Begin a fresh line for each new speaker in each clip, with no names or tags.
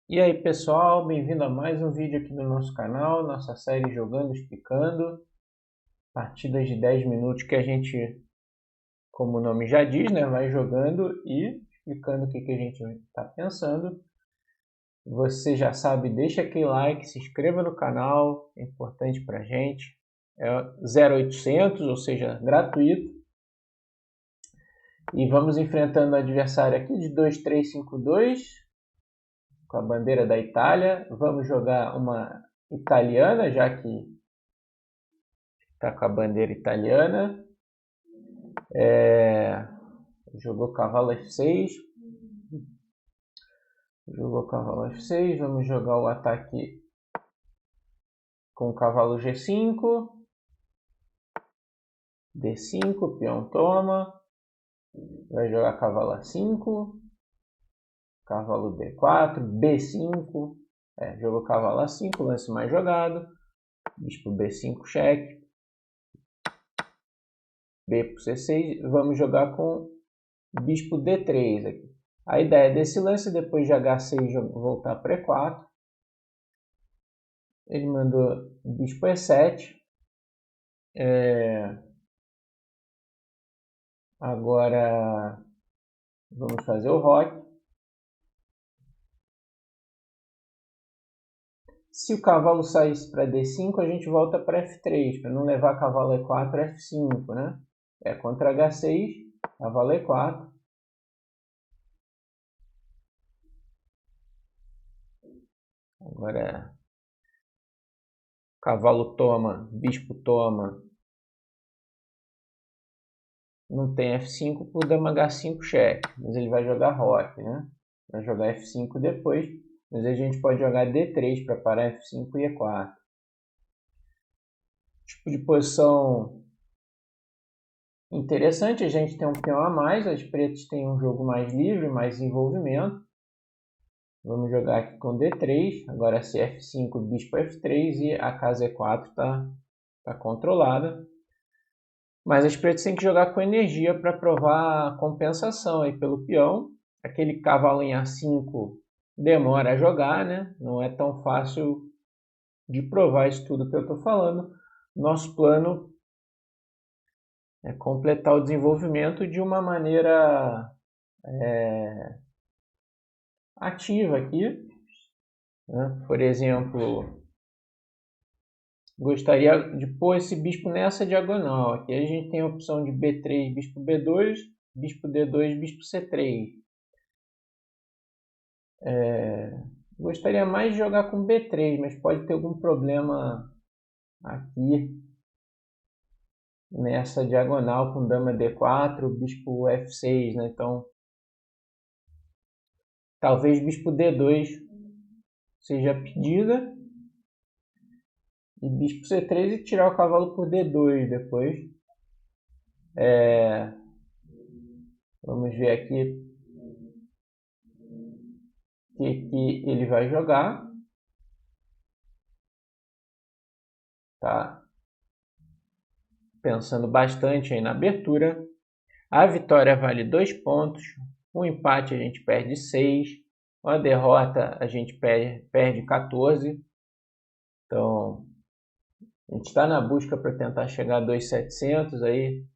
E aí pessoal, bem-vindo a mais um vídeo aqui do nosso canal, nossa série Jogando Explicando, partidas de 10 minutos que a gente, como o nome já diz, né, vai jogando e explicando o que a gente está pensando. Você já sabe, deixa aquele like, se inscreva no canal, é importante para a gente, é 0800, ou seja, gratuito. E vamos enfrentando o adversário aqui de 2352, com a bandeira da Itália. Vamos jogar uma italiana, já que está com a bandeira italiana. Jogou cavalo F6. Jogou cavalo F6. Vamos jogar o ataque com o cavalo G5. D5, peão toma. Vai jogar cavalo A5. Cavalo D4, B5. Jogou cavalo A5, lance mais jogado. Bispo B5, cheque. B por C6. Vamos jogar com bispo D3 aqui. A ideia desse lance, depois de H6 voltar para E4. Ele mandou bispo E7. Agora vamos fazer o roque. Se o cavalo saísse para D5, a gente volta para F3, para não levar cavalo E4, F5, né? Contra H6, cavalo E4. Agora, cavalo toma, bispo toma. Não tem F5 por dama H5 cheque, mas ele vai jogar roque, né? Vai jogar F5 depois, mas a gente pode jogar D3 para parar F5 e E4. Tipo de posição interessante, a gente tem um peão a mais, as pretas têm um jogo mais livre, mais desenvolvimento. Vamos jogar aqui com D3, agora se F5, bispo F3 e a casa E4 está controlada. Mas as pretas têm que jogar com energia para provar a compensação aí pelo peão. Aquele cavalo em A5 demora a jogar, né? Não é tão fácil de provar isso tudo que eu estou falando. Nosso plano é completar o desenvolvimento de uma maneira ativa aqui, né? Por exemplo, gostaria de pôr esse bispo nessa diagonal. Aqui a gente tem a opção de B3, bispo B2, bispo D2, bispo C3. Gostaria mais de jogar com B3, mas pode ter algum problema aqui nessa diagonal com dama D4, bispo F6, né? Então, talvez bispo D2 seja a pedida. E bispo C3 e tirar o cavalo por D2 depois. Vamos ver aqui o que ele vai jogar. Tá pensando bastante aí na abertura. A vitória vale 2 pontos. Um empate a gente perde 6. Uma derrota a gente perde 14. Então, a gente está na busca para tentar chegar a 2.700 aí,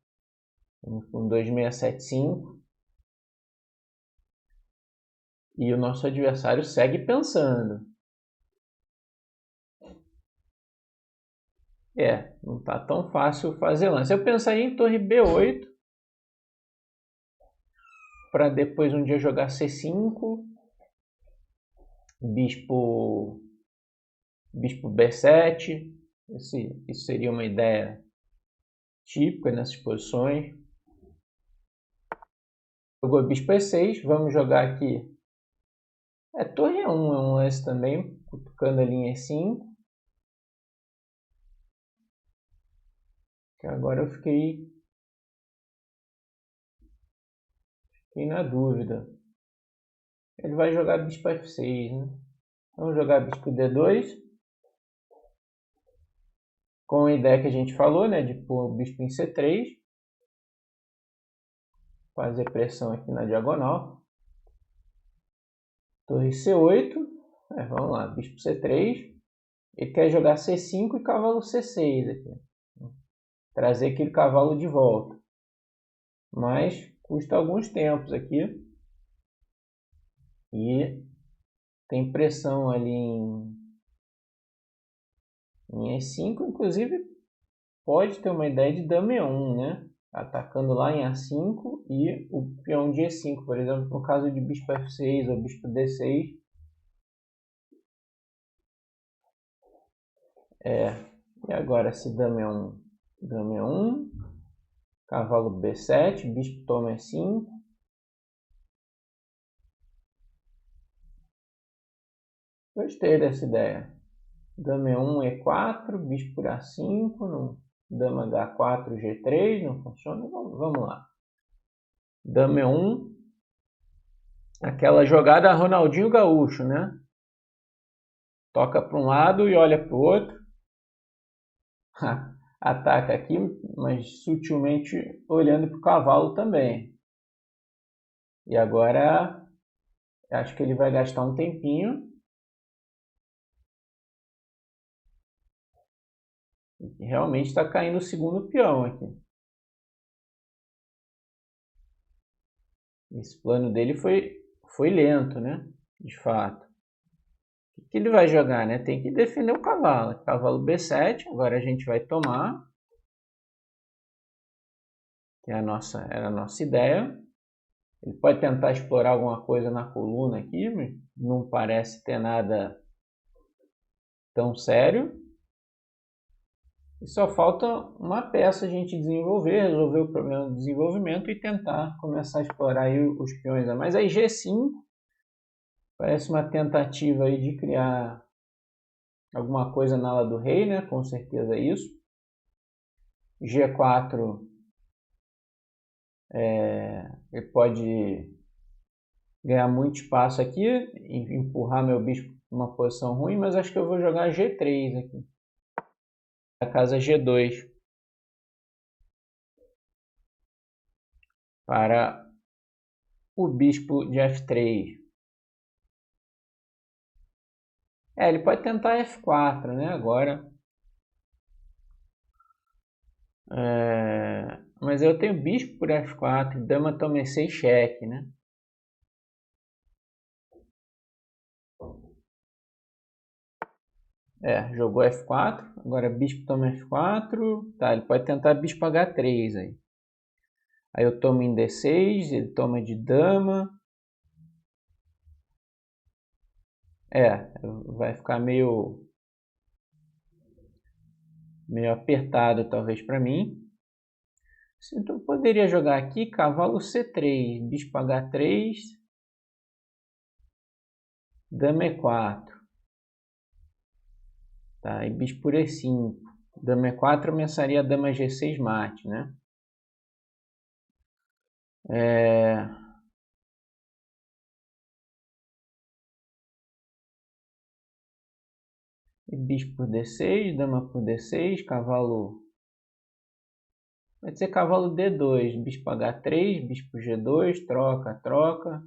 com 2.675. E o nosso adversário segue pensando. Não está tão fácil fazer lance. Eu pensaria em torre B8, para depois um dia jogar C5, bispo B7. Isso seria uma ideia típica nessas posições. Jogou bispo E6, vamos jogar aqui. Torre E1 é um lance também, cutucando a linha E5. Que agora eu fiquei na dúvida. Ele vai jogar bispo F6, né? Vamos jogar bispo D2. Com a ideia que a gente falou, né? De pôr o bispo em C3. Fazer pressão aqui na diagonal. Torre C8. Vamos lá, bispo C3. Ele quer jogar C5 e cavalo C6 aqui. Trazer aquele cavalo de volta. Mas custa alguns tempos aqui. E tem pressão ali em E5. Inclusive, pode ter uma ideia de dama E1, né? Atacando lá em A5 e o peão de E5. Por exemplo, no caso de bispo F6 ou bispo D6. E agora se dama E1, dama E1, cavalo B7, bispo toma E5. Gostei dessa ideia. Dama E1, E4, bispo por A5, não, dama H4, G3, não funciona. Vamos lá. Dama E1, aquela jogada Ronaldinho Gaúcho, né? Toca para um lado e olha para o outro. Ataca aqui, mas sutilmente olhando para o cavalo também. E agora, acho que ele vai gastar um tempinho. Realmente está caindo o segundo peão aqui. Esse plano dele foi lento, né? De fato. O que ele vai jogar, né? Tem que defender o cavalo. Cavalo B7, agora a gente vai tomar. Que era a nossa ideia. Ele pode tentar explorar alguma coisa na coluna aqui, mas não parece ter nada tão sério. E só falta uma peça a gente desenvolver, resolver o problema do desenvolvimento e tentar começar a explorar aí os peões a mais. Aí G5 parece uma tentativa aí de criar alguma coisa na ala do rei, né? Com certeza é isso. G4 ele pode ganhar muito espaço aqui e empurrar meu bispo para uma posição ruim, mas acho que eu vou jogar G3 aqui. A casa G2 para o bispo de F3. Ele pode tentar F4, né? Agora. Mas eu tenho bispo por F4, dama toma E6, cheque, né? Jogou F4, agora bispo toma F4, tá, ele pode tentar bispo H3 aí. Aí eu tomo em D6, ele toma de dama. Vai ficar meio apertado talvez para mim. Então eu poderia jogar aqui cavalo C3, bispo H3, dama E4. Tá, e bispo por E5. Dama E4 ameaçaria a dama G6 mate, né? E bispo por D6, dama por D6, cavalo... Vai ser cavalo D2, bispo H3, bispo G2, troca, troca.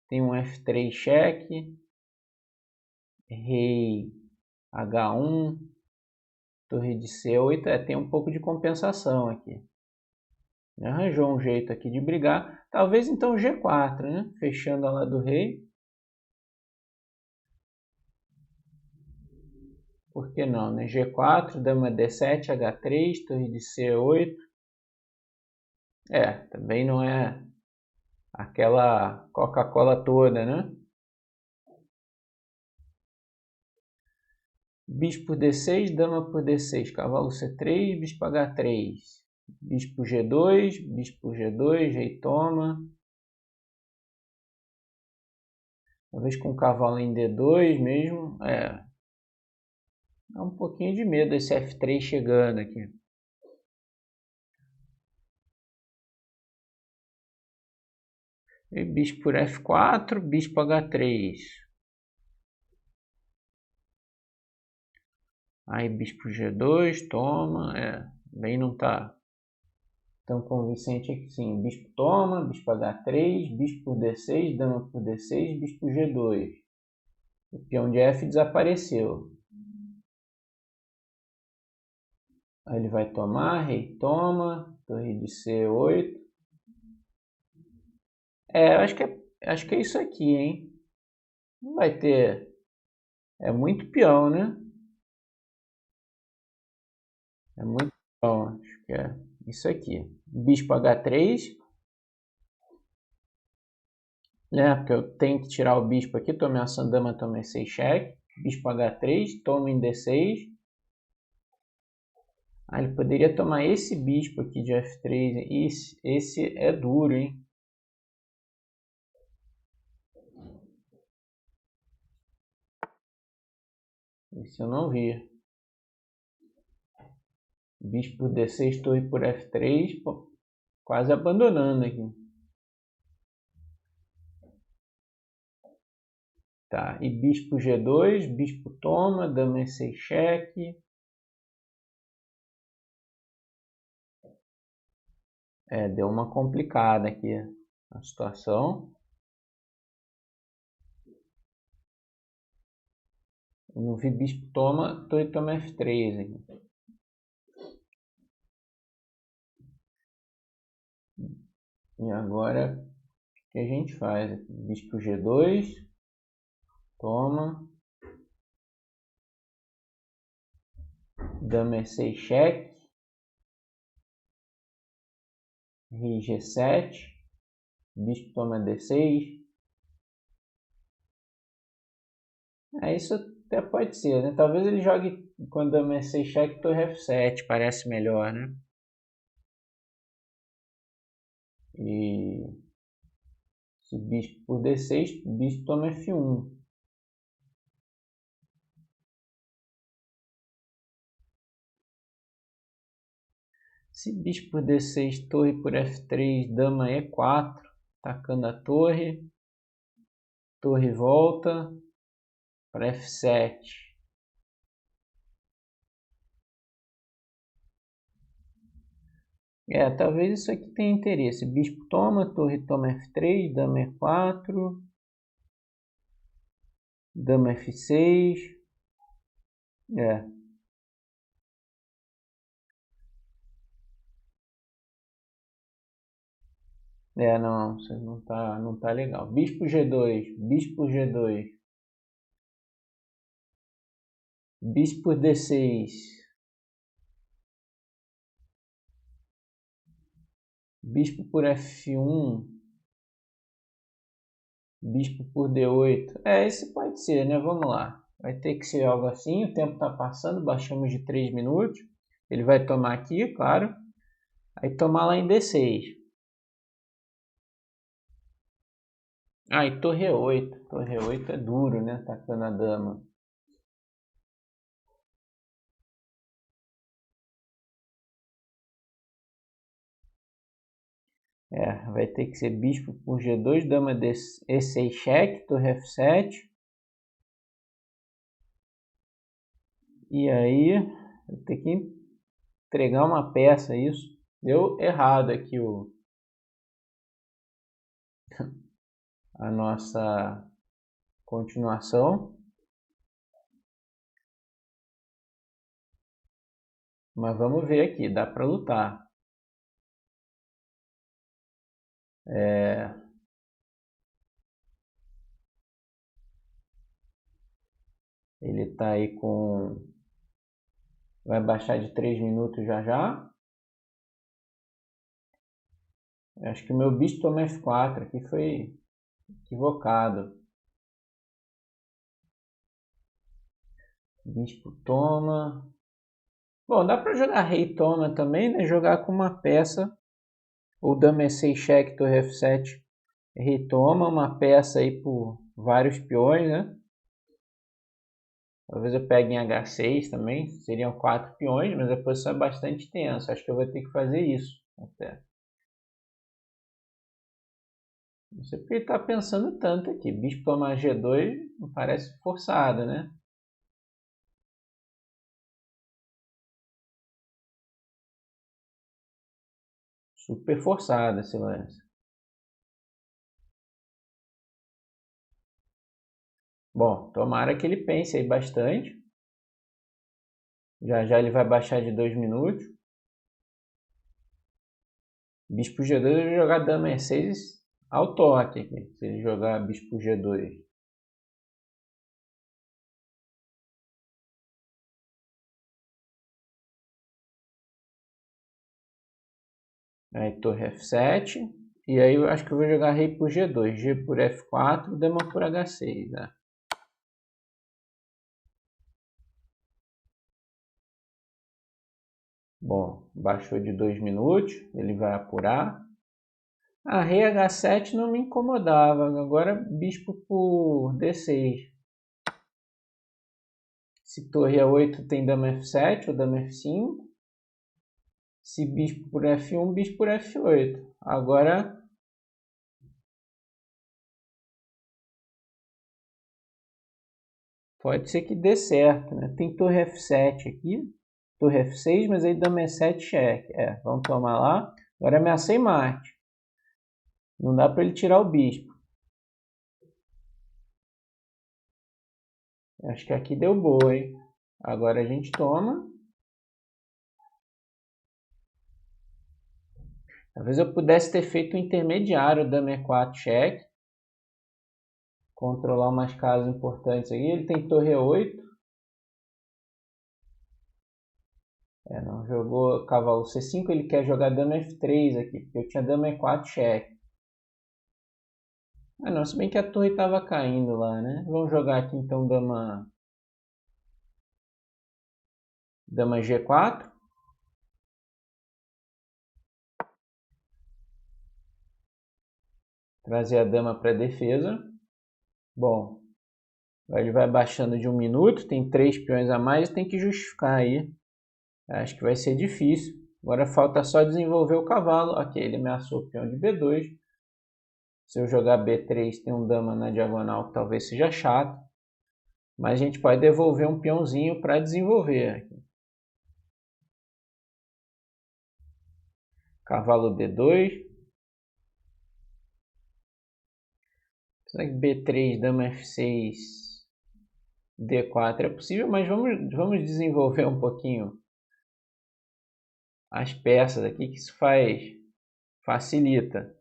Tem um F3 cheque. Rei H1, torre de C8. Tem um pouco de compensação aqui. Arranjou um jeito aqui de brigar. Talvez então G4, né? Fechando a lá do rei. Por que não, né? G4, dama D7, H3, torre de C8. Também não é aquela Coca-Cola toda, né? Bispo por D6, dama por D6, cavalo C3, bispo H3. Bispo G2, rei toma. Talvez com cavalo em D2 mesmo. Dá um pouquinho de medo esse F3 chegando aqui. E bispo por F4, bispo H3. Aí bispo G2, toma. Bem não tá tão convincente aqui sim. Bispo toma, bispo H3, bispo por D6, dama por D6, bispo G2. O peão de F desapareceu. Aí ele vai tomar, rei toma, torre de C8. Acho que é isso aqui, hein? Não vai ter... É muito peão, né? É muito peão. Acho que é isso aqui. Bispo H3. Né? Porque eu tenho que tirar o bispo aqui. Tô ameaçando dama, tomei 6 cheque. Bispo H3, toma em D6. Ah, ele poderia tomar esse bispo aqui de F3. Esse é duro, hein? Esse eu não vi. Bispo por D6, torre por F3. Pô, quase abandonando aqui. Tá, e bispo G2, bispo toma, dama E6 cheque. Deu uma complicada aqui a situação. Eu não vi bispo toma, torre toma F3 aqui. E agora, o que a gente faz aqui? Bispo G2, toma. Dama E6 cheque. Rei G7. Bispo toma D6. Isso até pode ser, né? Talvez ele jogue com dama E6 cheque, torre F7. Parece melhor, né? E se bispo por D6, bispo toma F1. Se bispo por D6, torre por F3, dama E4, atacando a torre. Torre volta para F7. Talvez isso aqui tenha interesse. Bispo toma, torre toma F3, dama E4, dama F6. Não, isso não tá legal. Bispo G2, bispo G2. Bispo por D6. Bispo por F1. Bispo por D8. Esse pode ser, né? Vamos lá. Vai ter que ser algo assim. O tempo está passando. Baixamos de 3 minutos. Ele vai tomar aqui, claro. Aí tomar lá em D6. E torre E8. Torre E8 é duro, né? Atacando a dama. Vai ter que ser bispo por G2, dama E6 cheque, torre F7. E aí, eu tenho que entregar uma peça, isso. Deu errado aqui a nossa continuação. Mas vamos ver aqui, dá para lutar. Ele está aí com... Vai baixar de 3 minutos já já. Acho que o meu bispo toma F4 aqui foi equivocado. Bispo toma. Bom, dá para jogar rei toma também, né? Jogar com uma peça. Ou dama E6 cheque, torre F7. Rei toma uma peça aí por vários peões, né? Talvez eu pegue em H6 também. Seriam 4 peões, mas a posição é bastante tensa. Acho que eu vou ter que fazer isso até. Não sei porque ele está pensando tanto aqui. Bispo toma G2 não parece forçado, né? Super forçado esse lance. Bom, tomara que ele pense aí bastante. Já já ele vai baixar de 2 minutos. Bispo G2, eu vou jogar dama E6 ao toque aqui. Se ele jogar bispo G2. Aí torre F7. E aí eu acho que eu vou jogar rei por G2. G por F4, dama por H6. Né? Bom, baixou de 2 minutos. Ele vai apurar. Ah, rei H7 não me incomodava. Agora bispo por D6. Se torre A8 tem dama F7 ou dama F5. Se bispo por F1, bispo por F8. Agora pode ser que dê certo, né? Tem torre F7 aqui, torre F6, mas aí dama E7 cheque. Vamos tomar lá. Agora ameacei Marte. Não dá para ele tirar o bispo. Acho que aqui deu boa, hein? Agora a gente toma. Talvez eu pudesse ter feito o intermediário dama E4 cheque. Controlar umas casas importantes aqui. Ele tem torre E8. Não jogou cavalo C5, ele quer jogar dama F3 aqui, porque eu tinha dama E4 cheque. Ah não, se bem que a torre estava caindo lá, né? Vamos jogar aqui então dama G4. Trazer a dama para defesa. Bom, ele vai baixando de 1 minuto, tem 3 peões a mais, tem que justificar aí. Acho que vai ser difícil. Agora falta só desenvolver o cavalo. Ok, ele ameaçou o peão de B2. Se eu jogar B3, tem um dama na diagonal que talvez seja chato. Mas a gente pode devolver um peãozinho para desenvolver. Cavalo D2. Será que B3, dama F6, D4 é possível? Mas vamos desenvolver um pouquinho as peças aqui, que isso facilita.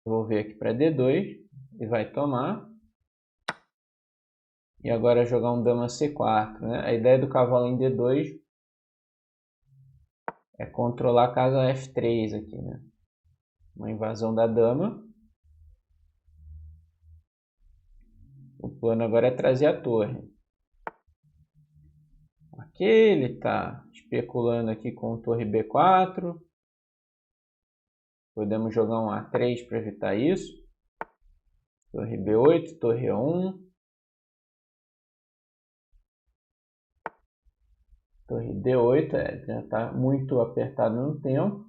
Vou ver aqui para D2, ele vai tomar. E agora jogar um dama C4. Né? A ideia do cavalo em D2 é controlar a casa F3 aqui. Né? Uma invasão da dama. O plano agora é trazer a torre. Aqui ele está especulando aqui com torre B4. Podemos jogar um A3 para evitar isso. Torre B8, torre E1. Torre D8, já está muito apertado no tempo.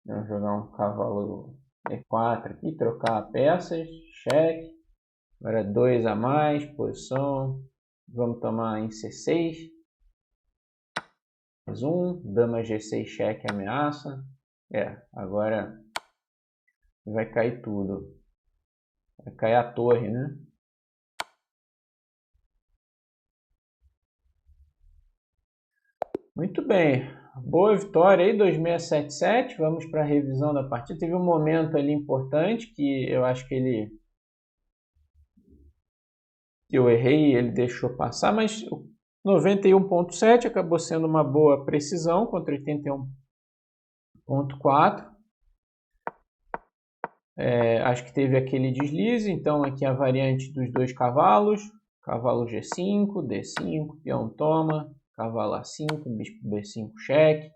Vamos jogar um cavalo E4 aqui, trocar peças, cheque. Agora 2 a mais, posição. Vamos tomar em C6. Mais um, dama G6 cheque, ameaça. Agora vai cair tudo. Vai cair a torre, né? Muito bem, boa vitória aí, 2677. Vamos para a revisão da partida. Teve um momento ali importante que eu acho que eu errei e ele deixou passar, mas 91.7 acabou sendo uma boa precisão contra 81.4. Acho que teve aquele deslize, então aqui a variante dos dois cavalos. Cavalo G5, D5, peão toma, cavalo A5, bispo B5 cheque,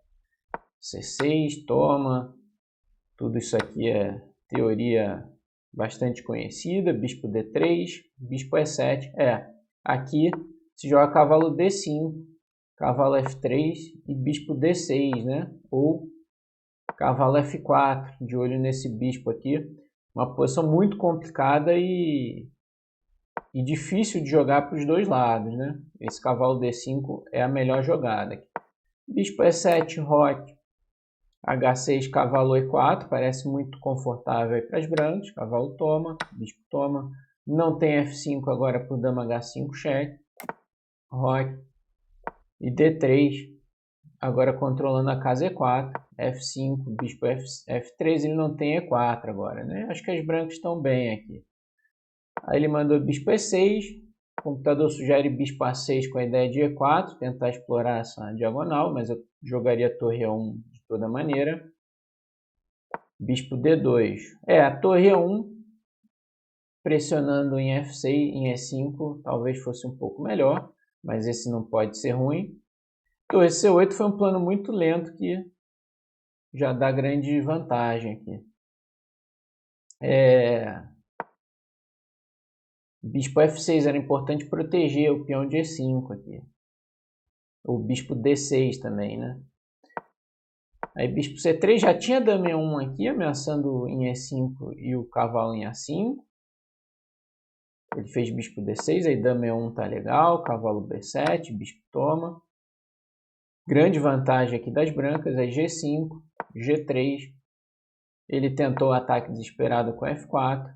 C6 toma. Tudo isso aqui é teoria bastante conhecida. Bispo D3, bispo E7. Aqui se joga cavalo D5, cavalo F3 e bispo D6, né? Ou cavalo F4, de olho nesse bispo aqui. Uma posição muito complicada e difícil de jogar para os dois lados, né? Esse cavalo D5 é a melhor jogada. Bispo E7, roque. H6, cavalo E4, parece muito confortável para as brancas. Cavalo toma, bispo toma. Não tem F5 agora por dama H5, cheque. Roque. E D3, agora controlando a casa E4. F5, bispo F3, ele não tem E4 agora, né? Acho que as brancas estão bem aqui. Aí ele mandou bispo E6. O computador sugere bispo A6 com a ideia de E4, tentar explorar essa diagonal, mas eu jogaria torre E1 de toda maneira. Bispo D2. A torre E1 pressionando em F6, em E5, talvez fosse um pouco melhor, mas esse não pode ser ruim. Torre C8 foi um plano muito lento que já dá grande vantagem aqui. Bispo F6 era importante proteger o peão de E5 aqui. O bispo D6 também, né? Aí bispo C3 já tinha dama E1 aqui, ameaçando em E5 e o cavalo em A5. Ele fez bispo D6, aí dama E1 tá legal, cavalo B7, bispo toma. Grande vantagem aqui das brancas, aí G5, G3. Ele tentou o ataque desesperado com F4.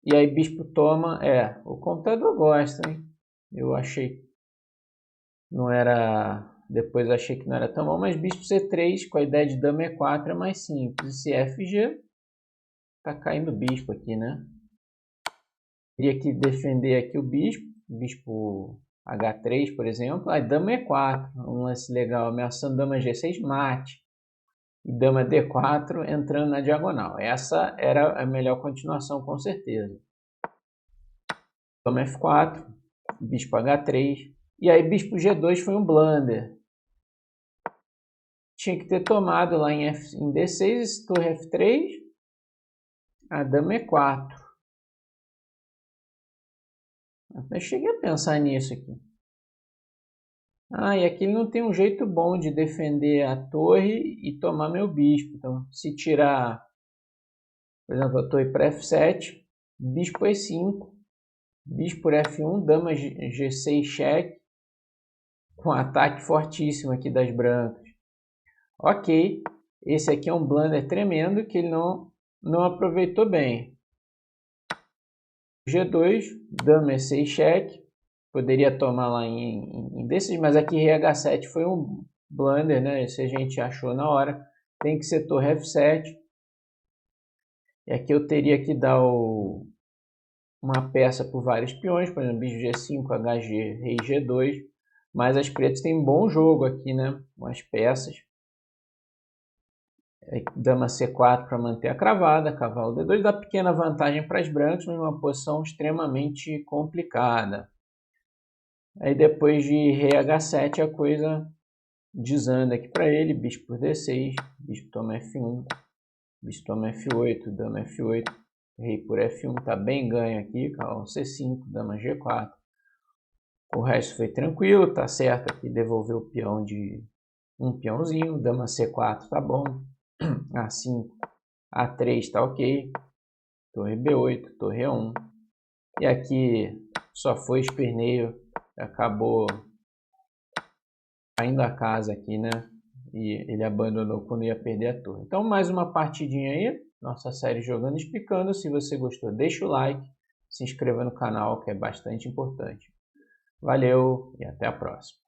E aí bispo toma, o computador gosta, hein? Eu achei não era, depois achei que não era tão bom, mas bispo C3 com a ideia de dama E4 é mais simples. E FG, tá caindo bispo aqui, né? Teria que defender aqui o bispo H3, por exemplo. Aí dama E4, um lance legal, ameaçando dama G6, mate. E dama D4 entrando na diagonal. Essa era a melhor continuação, com certeza. Dama F4, bispo H3. E aí bispo G2 foi um blunder. Tinha que ter tomado lá em D6, torre F3, a dama E4. Eu cheguei a pensar nisso aqui. E aqui ele não tem um jeito bom de defender a torre e tomar meu bispo. Então, se tirar, por exemplo, a torre para F7, bispo E5, bispo por F1, dama G6 cheque, com ataque fortíssimo aqui das brancas. Ok, esse aqui é um blunder tremendo que ele não aproveitou bem. G2, dama E6 cheque, poderia tomar lá em desses, mas aqui rei H7 foi um blunder, né? Esse a gente achou na hora. Tem que ser torre F7. E aqui eu teria que dar uma peça por vários peões, por exemplo, bispo G5, HG, rei G2. Mas as pretas têm um bom jogo aqui, né? Com as peças. Dama C4 para manter a cravada, cavalo D2 dá pequena vantagem para as brancas, mas uma posição extremamente complicada. Aí depois de rei H7 a coisa desanda aqui para ele, bispo por D6, bispo toma F1, bispo toma F8, dama F8, rei por F1, tá bem ganho aqui, cavalo C5, dama G4. O resto foi tranquilo, tá certo aqui, devolver o peão de um peãozinho, dama C4 tá bom, A5, A3 tá ok, torre B8, torre E1, e aqui só foi esperneio, acabou caindo a casa aqui, né? E ele abandonou quando ia perder a torre. Então, mais uma partidinha aí, nossa série Jogando e Explicando. Se você gostou, deixa o like, se inscreva no canal, que é bastante importante. Valeu e até a próxima.